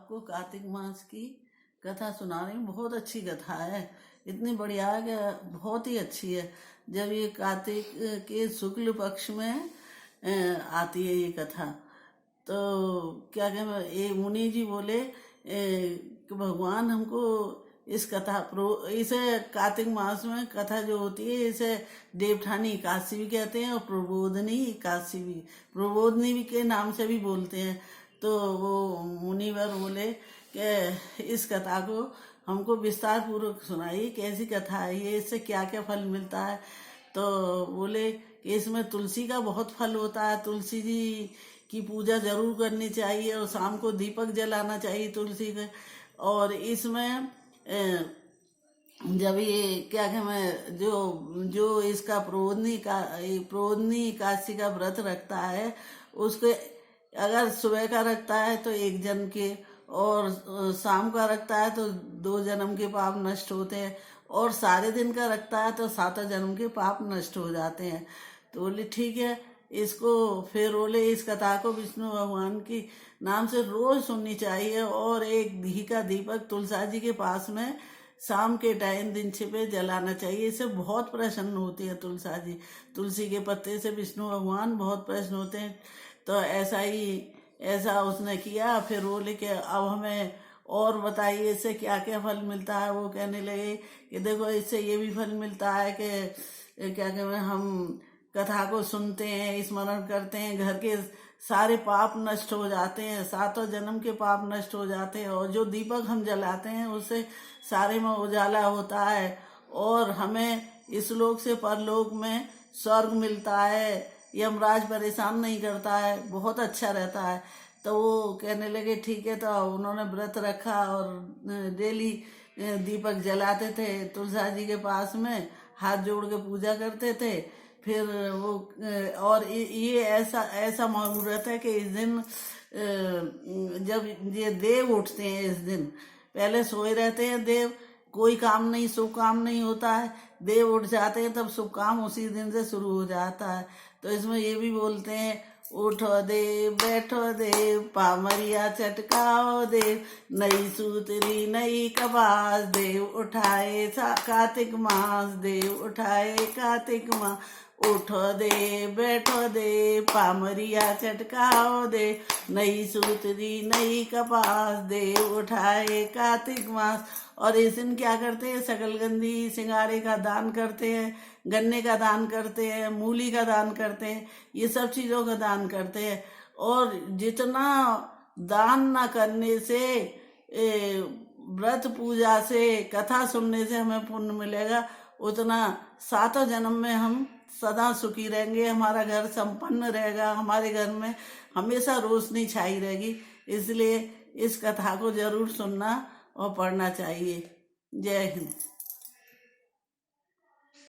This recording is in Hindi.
आपको कार्तिक मास की कथा सुना रही हूँ। बहुत अच्छी कथा है, इतनी बढ़िया है कि बहुत ही अच्छी है। जब ये कार्तिक के शुक्ल पक्ष में आती है ये कथा, तो क्या कहते ये मुनि जी बोले कि भगवान हमको इस कथा इसे कार्तिक मास में कथा जो होती है इसे देवठानी एकादशी भी कहते हैं और प्रबोधनी एकादशी भी, प्रबोधनी भी के नाम से भी बोलते हैं। तो वो मुनिवर बोले कि इस कथा को हमको विस्तार पूर्वक सुनाइए, कैसी कथा है ये, इससे क्या क्या फल मिलता है। तो बोले कि इसमें तुलसी का बहुत फल होता है, तुलसी जी की पूजा जरूर करनी चाहिए और शाम को दीपक जलाना चाहिए तुलसी के। और इसमें जब ये क्या कहते हैं जो जो इसका प्रोधनी एकादशी का व्रत रखता है उसके अगर सुबह का रखता है तो 1 जन्म के, और शाम का रखता है तो 2 जन्म के पाप नष्ट होते हैं, और सारे दिन का रखता है तो 7 जन्म के पाप नष्ट हो जाते हैं। तो बोले ठीक है, इसको फिर बोले इस कथा को विष्णु भगवान की नाम से रोज सुननी चाहिए, और एक घी का दीपक तुलसा जी के पास में शाम के टाइम दिन छिपे जलाना चाहिए। इससे बहुत प्रसन्न होती है तुलसा जी, तुलसी के पत्ते से विष्णु भगवान बहुत प्रसन्न होते हैं। तो ऐसा उसने किया। फिर बोले कि अब हमें और बताइए इससे क्या क्या फल मिलता है। वो कहने लगे कि देखो इससे ये भी फल मिलता है कि क्या कहते हैं हम कथा को सुनते हैं, स्मरण करते हैं, घर के सारे पाप नष्ट हो जाते हैं, 7 जन्म के पाप नष्ट हो जाते हैं, और जो दीपक हम जलाते हैं उससे सारे में उजाला होता है, और हमें इस लोक से परलोक में स्वर्ग मिलता है, यमराज परेशान नहीं करता है, बहुत अच्छा रहता है। तो वो कहने लगे ठीक है। तो उन्होंने व्रत रखा और डेली दीपक जलाते थे तुलसा जी के पास में, हाथ जोड़ के पूजा करते थे। फिर वो और ये ऐसा मुहूर्त है कि इस दिन जब ये देव उठते हैं, इस दिन पहले सोए रहते हैं देव, कोई काम नहीं, शुभ काम नहीं होता है, देव उठ जाते हैं तब शुभ काम उसी दिन से शुरू हो जाता है। तो इसमें ये भी बोलते हैं उठो देव बैठो देव, पामरिया चटकाओ देव, नई सूतरी नई कपास देव, उठाए कार्तिक मास देव, उठाए कार्तिक मास। उठो दे बैठो दे, पामरिया चटकाओ दे, नई सूतरी नई कपास दे, उठाए कार्तिक मास। और इस दिन क्या करते हैं, शकलगंदी सिंगारे का दान करते हैं, गन्ने का दान करते हैं, मूली का दान करते हैं, ये सब चीज़ों का दान करते हैं। और जितना दान ना करने से, व्रत पूजा से, कथा सुनने से हमें पुण्य मिलेगा, उतना 7 जन्म में हम सदा सुखी रहेंगे, हमारा घर संपन्न रहेगा, हमारे घर में हमेशा रोशनी छाई रहेगी। इसलिए इस कथा को जरूर सुनना और पढ़ना चाहिए। जय हिंद।